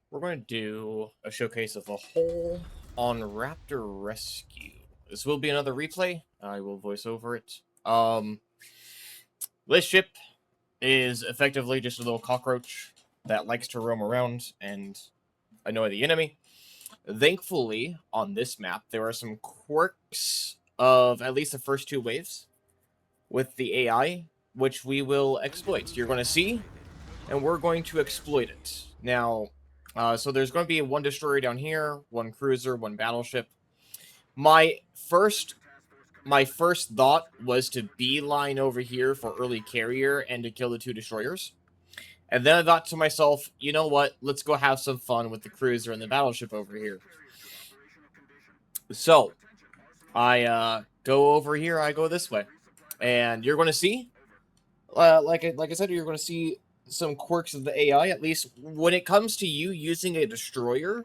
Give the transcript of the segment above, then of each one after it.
We're going to do a showcase of a whole on Raptor Rescue. This will be another replay. I will voice over it. This ship is effectively just a little cockroach that likes to roam around and annoy the enemy. Thankfully, on this map, there are some quirks of at least the first two waves with the AI, which we will exploit. You're going to see, and we're going to exploit it. Now, so there's going to be one destroyer down here, one cruiser, one battleship. My first thought was to beeline over here for early carrier and to kill the two destroyers. And then I thought to myself, you know what? Let's go have some fun with the cruiser and the battleship over here. So, I go over here, I go this way. And you're going to see, like I said, you're going to see some quirks of the AI, at least when it comes to you using a destroyer.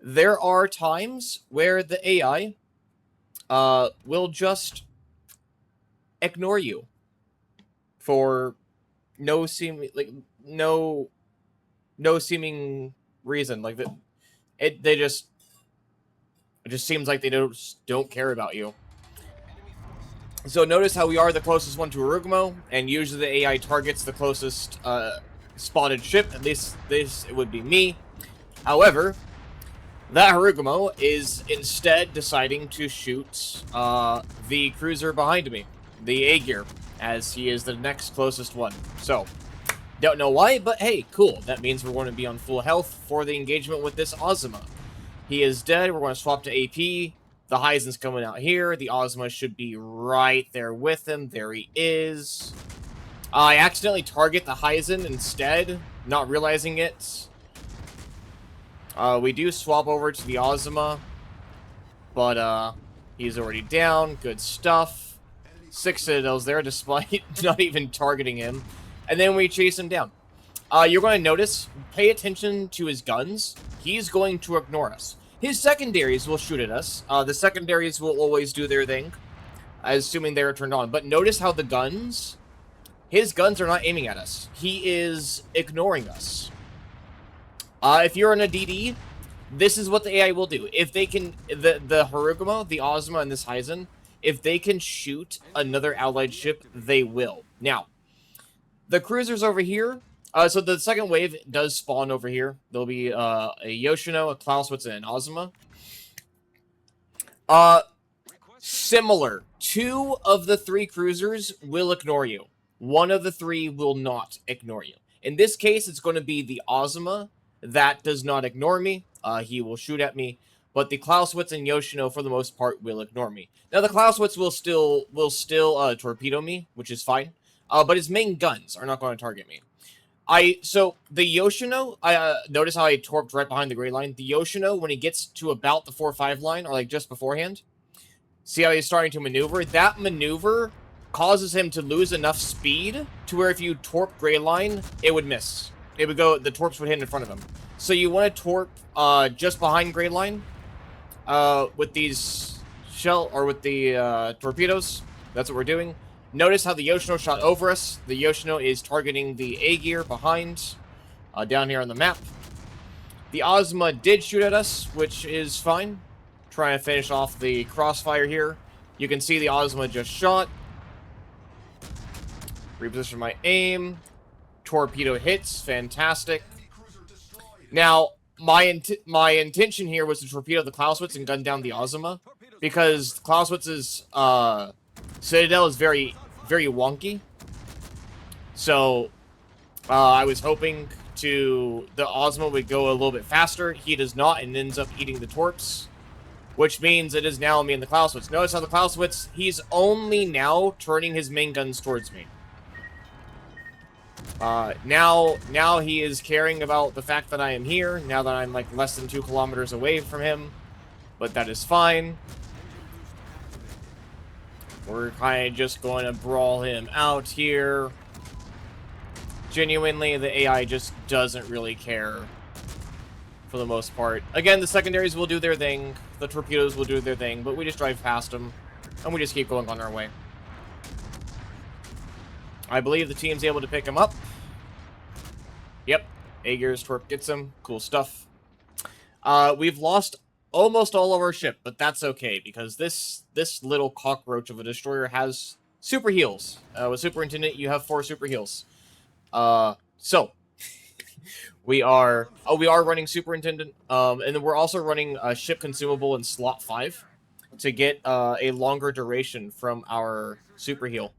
There are times where the AI will just ignore you for no seeming reason. Like that, it just seems like they don't care about you. So notice how we are the closest one to Arugumo, and usually the AI targets the closest spotted ship. At least it would be me. However, that Harugumo is instead deciding to shoot the cruiser behind me, the Agir, as he is the next closest one. So, don't know why, but hey, cool. That means we're going to be on full health for the engagement with this Ozma. He is dead. We're going to swap to AP. The Heisen's coming out here. The Ozma should be right there with him. There he is. I accidentally target the Heisen instead, not realizing it. We do swap over to the Ozma, but he's already down. Good stuff. 6 Citadels there, despite not even targeting him. And then we chase him down. You're going to notice, pay attention to his guns. He's going to ignore us. His secondaries will shoot at us. The secondaries will always do their thing, assuming they're turned on. But notice how his guns are not aiming at us. He is ignoring us. If you're in a DD, this is what the AI will do. If they can, the Harugumo, the Ozma, and this Heisen, if they can shoot another allied ship, they will. Now, the cruisers over here, so the second wave does spawn over here. There'll be a Yoshino, a Clausewitz, and an Ozma. Similar. 2 of the 3 cruisers will ignore you. 1 of the 3 will not ignore you. In this case, it's going to be the Ozma that does not ignore me. He will shoot at me, but the Clausewitz and Yoshino, for the most part, will ignore me. Now, the Clausewitz will still torpedo me, which is fine, but his main guns are not going to target me. So the Yoshino, notice how I torped right behind the gray line. The Yoshino, when he gets to about the 4-5 line, or like just beforehand, see how he's starting to maneuver? That maneuver causes him to lose enough speed to where if you torp gray line, it would miss. It would go, the torps would hit in front of him. So you want to torp just behind gray line with these with the torpedoes. That's what we're doing. Notice how the Yoshino shot over us. The Yoshino is targeting the Agir behind, down here on the map. The Ozma did shoot at us, which is fine. Trying to finish off the crossfire here. You can see the Ozma just shot. Reposition my aim. Torpedo hits. Fantastic. Now, my intention here was to torpedo the Clausewitz and gun down the Ozma, because Clausewitz's Citadel is very, very wonky. So, I was hoping the Ozma would go a little bit faster. He does not, and ends up eating the torps, which means it is now me and the Clausewitz. Notice how the Clausewitz, he's only now turning his main guns towards me. Now he is caring about the fact that I am here, now that I'm like less than 2 kilometers away from him, but that is fine. We're kind of just going to brawl him out here. Genuinely, the AI just doesn't really care for the most part. Again, the secondaries will do their thing, the torpedoes will do their thing, but we just drive past them, and we just keep going on our way. I believe the team's able to pick him up. Yep. Agir's twerp gets him. Cool stuff. We've lost almost all of our ship, but that's okay, because this little cockroach of a destroyer has super heals. With Superintendent, you have 4 super heals. So we are running Superintendent, and then we're also running a ship consumable in slot 5 to get a longer duration from our super heal.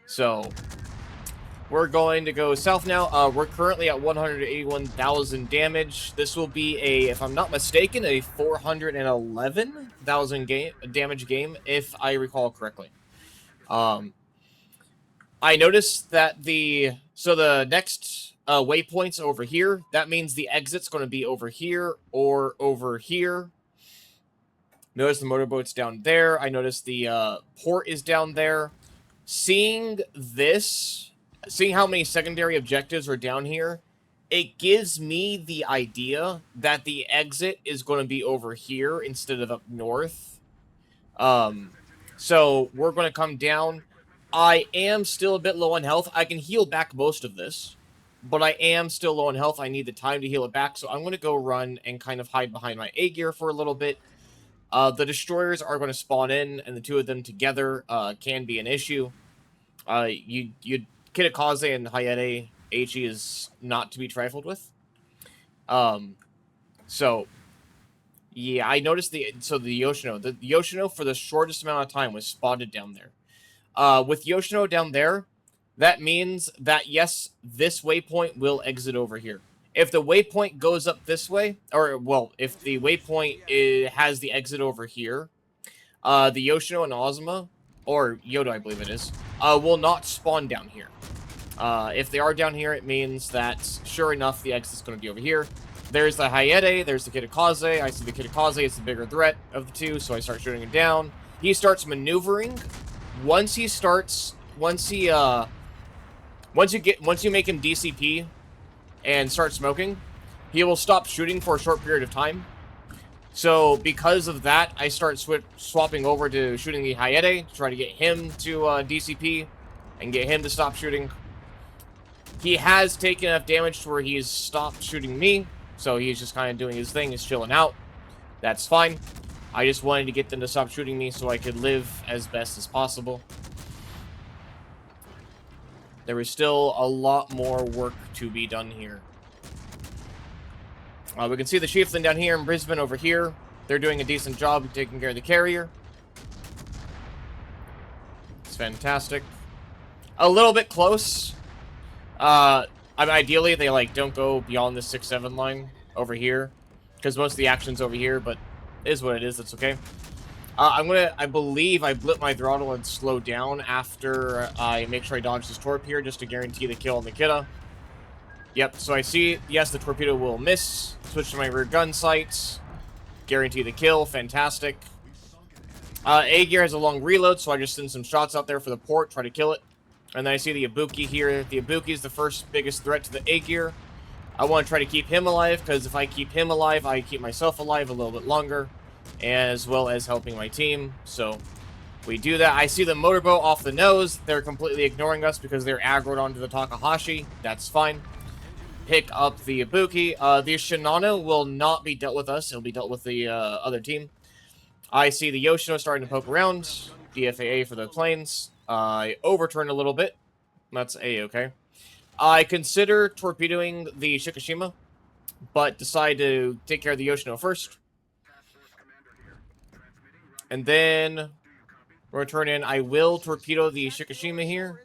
So we're going to go south now. We're currently at 181,000 damage. This will be a, if I'm not mistaken, a 411,000 damage game, if I recall correctly. I noticed that the next waypoint's over here. That means the exit's going to be over here or over here. Notice the motorboat's down there. I noticed the port is down there. Seeing how many secondary objectives are down here, it gives me the idea that the exit is going to be over here instead of up north. So we're going to come down. I am still a bit low on health. I can heal back most of this, but I am still low on health. I need the time to heal it back, so I'm going to go run and kind of hide behind my Agir for a little bit. The destroyers are going to spawn in, and the 2 of them together can be an issue. Kitakaze and Hayate Eichi is not to be trifled with. So yeah, I noticed the Yoshino. The Yoshino for the shortest amount of time was spotted down there. With Yoshino down there, that means that yes, this waypoint will exit over here. If the waypoint goes up this way, or well, if the waypoint has the exit over here, the Yoshino and Ozma, or Yodo, I believe it is, will not spawn down here. If they are down here, it means that, sure enough, the exit's going to be over here. There's the Hayate, there's the Kitakaze. I see the Kitakaze is the bigger threat of the 2, so I start shooting him down. He starts maneuvering. Once you make him DCP and start smoking, he will stop shooting for a short period of time. So because of that, I start swapping over to shooting the Hayate to try to get him to DCP and get him to stop shooting. He has taken enough damage to where he's stopped shooting me, so he's just kind of doing his thing, he's chilling out. That's fine. I just wanted to get them to stop shooting me so I could live as best as possible. There is still a lot more work to be done here. We can see the chieftain down here in Brisbane over here. They're doing a decent job of taking care of the carrier. It's fantastic. A little bit close. I mean, ideally, they don't go beyond the 6-7 line over here, because most of the action's over here, but it is what it is. That's okay. I believe I blip my throttle and slow down after I make sure I dodge this torp here, just to guarantee the kill on the Kita. Yep, so I see, yes, the torpedo will miss. Switch to my rear gun sights. Guarantee the kill. Fantastic. Agir has a long reload, so I just send some shots out there for the port, try to kill it. And then I see the Ibuki here. The Ibuki is the first biggest threat to the Agir. I want to try to keep him alive, because if I keep him alive, I keep myself alive a little bit longer, as well as helping my team. So we do that. I see the motorboat off the nose. They're completely ignoring us because they're aggroed onto the Takahashi. That's fine. Pick up the Ibuki. The Shinano will not be dealt with us. It'll be dealt with the other team. I see the Yoshino starting to poke around. DFAA for the planes. I overturn a little bit. That's A-okay. I consider torpedoing the Shikishima, but decide to take care of the Yoshino first. And then return in. I will torpedo the Shikishima here.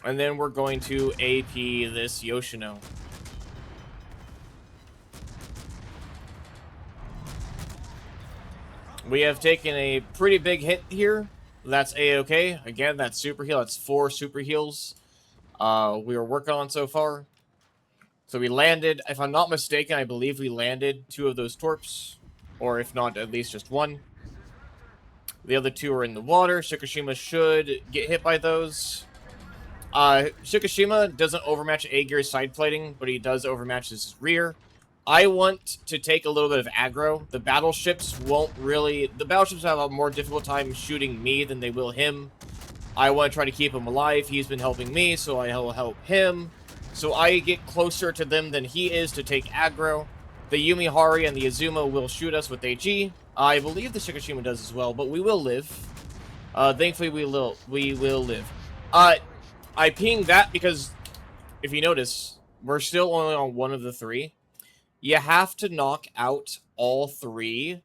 And then we're going to AP this Yoshino. We have taken a pretty big hit here. That's A-okay. Again, that's super heal. That's 4 super heals we were working on so far. So we landed, if I'm not mistaken, I believe we landed 2 of those torps. Or if not, at least just 1. The other 2 are in the water. Shikishima should get hit by those. Shikishima doesn't overmatch Agir's side plating, but he does overmatch his rear. I want to take a little bit of aggro. The battleships won't really... The battleships have a more difficult time shooting me than they will him. I want to try to keep him alive. He's been helping me, so I will help him. So I get closer to them than he is to take aggro. The Yumihari and the Azuma will shoot us with AG. I believe the Shikishima does as well, but we will live. Thankfully, we will live. I ping that because, if you notice, we're still only on one of the three. You have to knock out all three.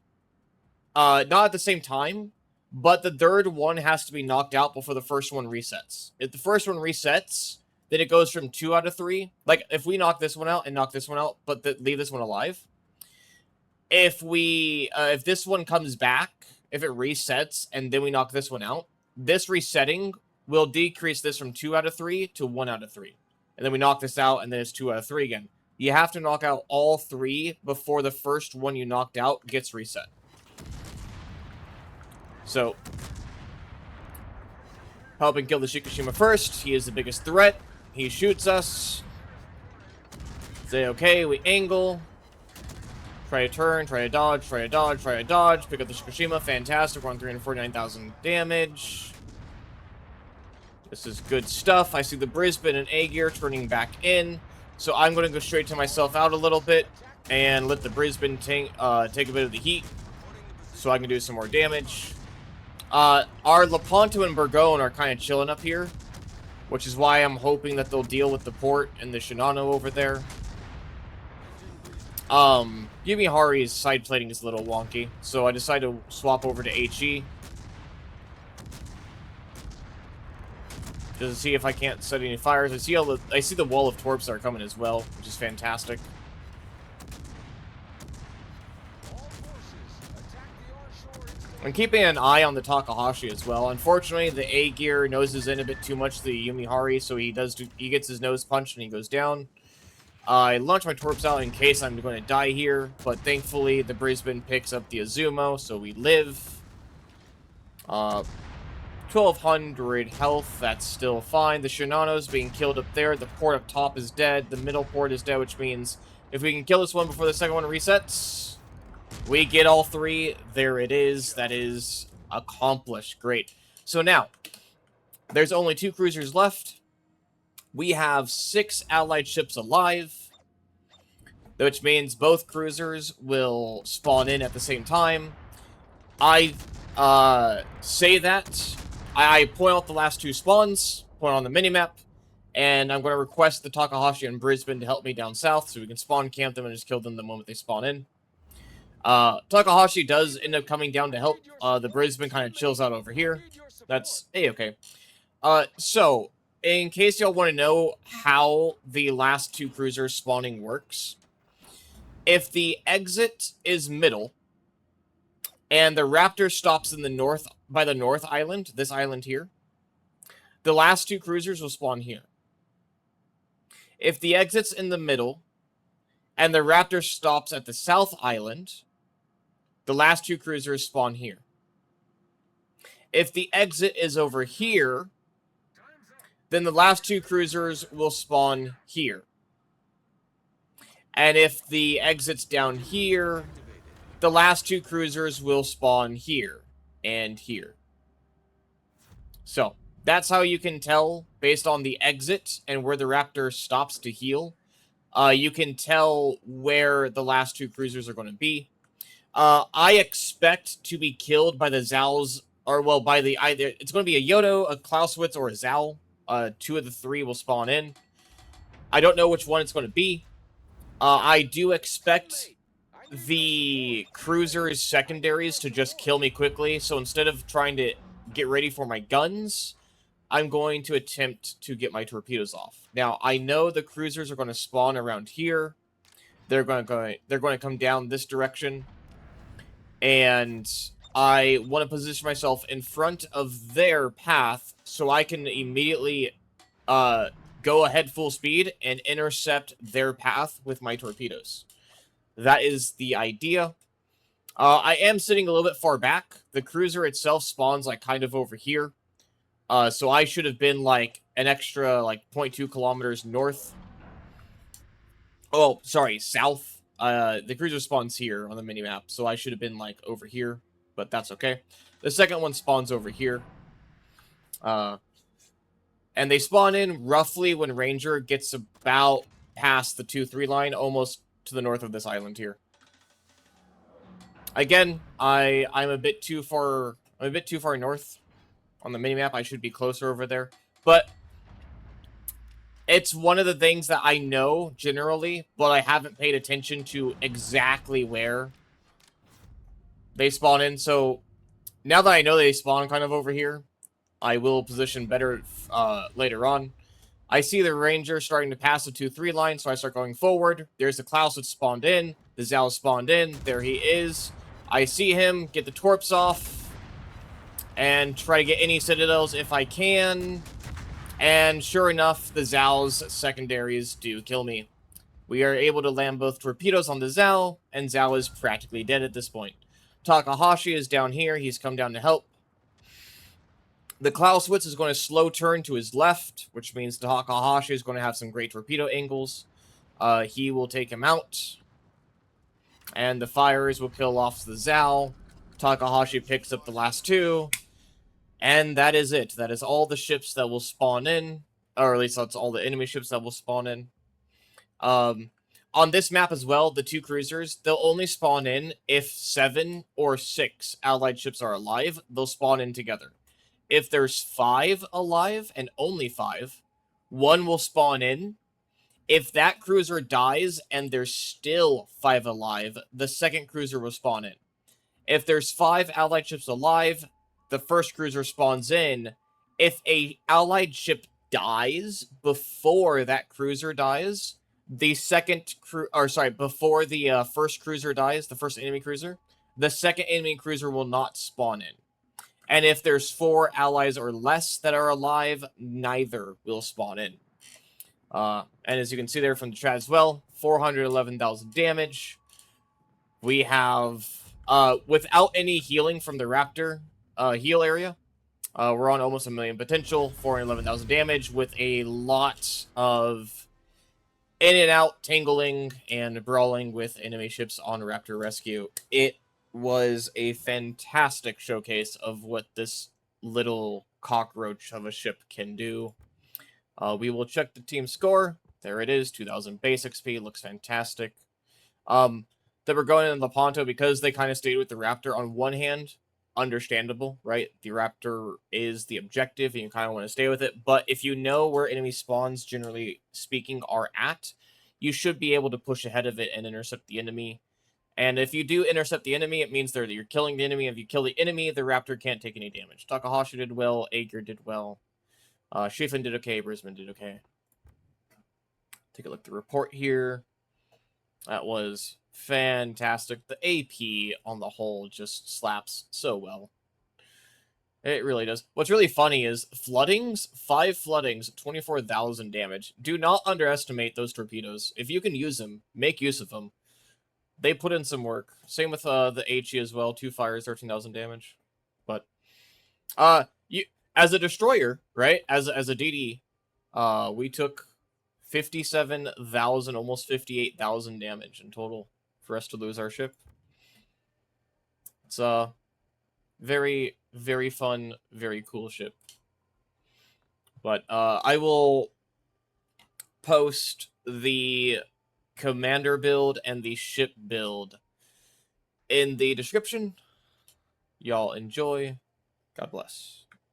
Not at the same time, but the third one has to be knocked out before the first one resets. If the first one resets, then it goes from 2 out of 3. Like, if we knock this one out and knock this one out, but leave this one alive. If this one comes back, if it resets, and then we knock this one out, this resetting will decrease this from 2 out of 3 to 1 out of 3. And then we knock this out, and then it's 2 out of 3 again. You have to knock out all 3 before the first one you knocked out gets reset. So, helping kill the Shikishima first. He is the biggest threat. He shoots us. Say, okay, we angle. Try to turn, try to dodge, try to dodge, try to dodge. Pick up the Shikishima. Fantastic. We're on 349,000 damage. This is good stuff. I see the Brisbane and Agir turning back in. So I'm going to go straight to myself out a little bit and let the Brisbane take a bit of the heat so I can do some more damage. Our Lepanto and Burgone are kind of chilling up here, which is why I'm hoping that they'll deal with the port and the Shinano over there. Yumihari's side plating is a little wonky, so I decided to swap over to HE. Just to see if I can't set any fires. I see the wall of torps that are coming as well, which is fantastic. I'm keeping an eye on the Takahashi as well. Unfortunately, the A-gear noses in a bit too much to the Yumihari, so he gets his nose punched and he goes down. I launch my torps out in case I'm going to die here, but thankfully the Brisbane picks up the Azumo, so we live. 1,200 health, that's still fine. The Shinano's being killed up there. The port up top is dead. The middle port is dead, which means if we can kill this one before the second one resets, we get all 3. There it is. That is accomplished. Great. So now, there's only 2 cruisers left. We have 6 allied ships alive, which means both cruisers will spawn in at the same time. I say that. I point out the last 2 spawns, point on the minimap, and I'm going to request the Takahashi and Brisbane to help me down south so we can spawn camp them and just kill them the moment they spawn in. Takahashi does end up coming down to help. The Brisbane kind of chills out over here. That's A-okay. So, in case y'all want to know how the last 2 cruisers spawning works, if the exit is middle, and the Raptor stops in the north, by the north island, this island here, the last 2 cruisers will spawn here. If the exit's in the middle, and the Raptor stops at the south island, the last 2 cruisers spawn here. If the exit is over here, then the last 2 cruisers will spawn here. And if the exit's down here, the last 2 cruisers will spawn here and here. So, that's how you can tell, based on the exit and where the Raptor stops to heal. You can tell where the last 2 cruisers are going to be. I expect to be killed by the Zals, or well, by the either it's going to be a Yodo, a Clausewitz, or a Zal. 2 of the 3 will spawn in. I don't know which one it's going to be. I do expect the cruisers secondaries to just kill me quickly, so instead of trying to get ready for my guns, I'm going to attempt to get my torpedoes off. Now, I know the cruisers are going to spawn around here. They're going to come down this direction, and I want to position myself in front of their path so I can immediately go ahead full speed and intercept their path with my torpedoes. That is the idea. I am sitting a little bit far back. The cruiser itself spawns like kind of over here. So I should have been like an extra like 0.2 kilometers north. Oh, sorry, south. The cruiser spawns here on the minimap, so I should have been like over here, but that's okay. The second one spawns over here. And they spawn in roughly when Ranger gets about past the 2-3 line, almost to the north of this island here. Again, I'm a bit too far. I'm a bit too far north on the minimap. I should be closer over there. But it's one of the things that I know generally, but I haven't paid attention to exactly where they spawn in. So now that I know they spawn kind of over here, I will position better later on. I see the Ranger starting to pass the 2-3 line, so I start going forward. There's the Klaus that spawned in. The Zal spawned in. There he is. I see him, get the torps off, and try to get any citadels if I can. And sure enough, the Zal's secondaries do kill me. We are able to land both torpedoes on the Zal, and Zal is practically dead at this point. Takahashi is down here. He's come down to help. The Clausewitz is going to slow turn to his left, which means Takahashi is going to have some great torpedo angles. He will take him out. And the fires will kill off the Zal. Takahashi picks up the last two. And that is it. That is all the ships that will spawn in. Or at least that's all the enemy ships that will spawn in. On this map as well, the two cruisers, they'll only spawn in if 7 or 6 allied ships are alive. They'll spawn in together. If there's 5 alive, and only 5, one will spawn in. If that cruiser dies and there's still 5 alive, the second cruiser will spawn in. If there's 5 allied ships alive, the first cruiser spawns in. If a allied ship dies before that cruiser dies, the second before the first cruiser dies, the first enemy cruiser, the second enemy cruiser will not spawn in. And if there's 4 allies or less that are alive, neither will spawn in. And as you can see there from the chat as well, 411,000 damage. We have, without any healing from the Raptor heal area, we're on almost 1 million potential, 411,000 damage with a lot of in and out tangling and brawling with enemy ships on Raptor Rescue. It was a fantastic showcase of what this little cockroach of a ship can do. We will check the team score. There it is, 2,000 base XP. Looks fantastic. That we're going in Lepanto because they kind of stayed with the Raptor. On one hand, understandable, right? The Raptor is the objective, and you kind of want to stay with it. But if you know where enemy spawns, generally speaking, are at, you should be able to push ahead of it and intercept the enemy. And if you do intercept the enemy, it means that you're killing the enemy. If you kill the enemy, the Raptor can't take any damage. Takahashi did well. Agir did well. Shifen did okay. Brisbane did okay. Take a look at the report here. That was fantastic. The AP on the whole just slaps so well. It really does. What's really funny is floodings, 5 floodings, 24,000 damage. Do not underestimate those torpedoes. If you can use them, make use of them. They put in some work. Same with the HE as well. 2 fires, 13,000 damage. But you as a destroyer, right? As a DD, we took 57,000, almost 58,000 damage in total for us to lose our ship. It's a very, very fun, very cool ship. But I will post the commander build and the ship build in the description. Y'all enjoy. God bless.